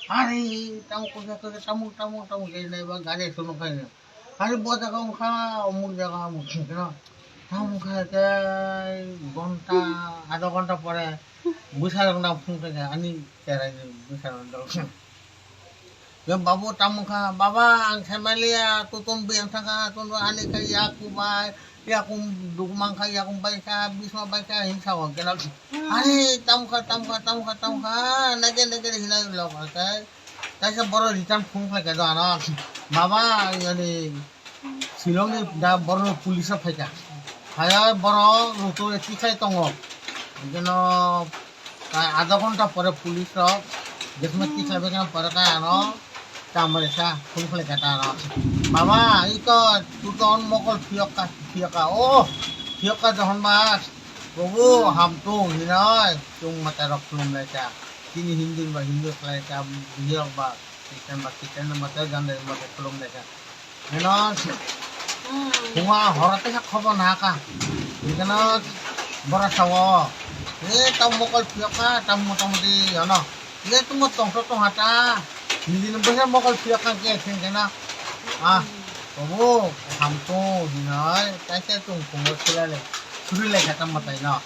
Hari tamu kerja kerja tamu jadi naik gaji semua kaya. Hari buat jaga muka umur jaga muka kena. Tamu kaya gonta ada gonta pore besar kena pun kaya ani cara ini besar kena. Ya babu tamu kaya baba ang semalia tutum biang sangka tutum ani kaya aku bay ya aku dukumang kaya aku baca bisma baca hinsa wong kena. Hari tamu kaya nage hilang loh kaya. তাইসে বড় return phone ফাইকা দাও না বাবা মানে শিলংনি দা বড় পুলিশে ফাইকা হায়া বড় Ruto এটি খাই তঙ্গ যেন আধা ঘন্টা পরে পুলিশ যেখানে কি খাইবে কেন পরে কায় আনো তামারেসা ফোন ফাইকা তা না বাবা এই তো তুতন মকল ফিয়কা ও ফিয়কা যখন মাস বাবু হাম তো হিনয় তুম মাতা রক্তলম লাইতা Kini Hindu kelai ka bihok ba Kristen mata ganda mata tulung deka. Menon bunga horate sak khobo na ka. Dikana bora sawo. Tam mokol pioka tam motamoti ano. Tumo tong hata. Hindi basa mokol pioka ke kena. Obo hamto dinai. Taise tung kumot sila le. Suri le kata matai na.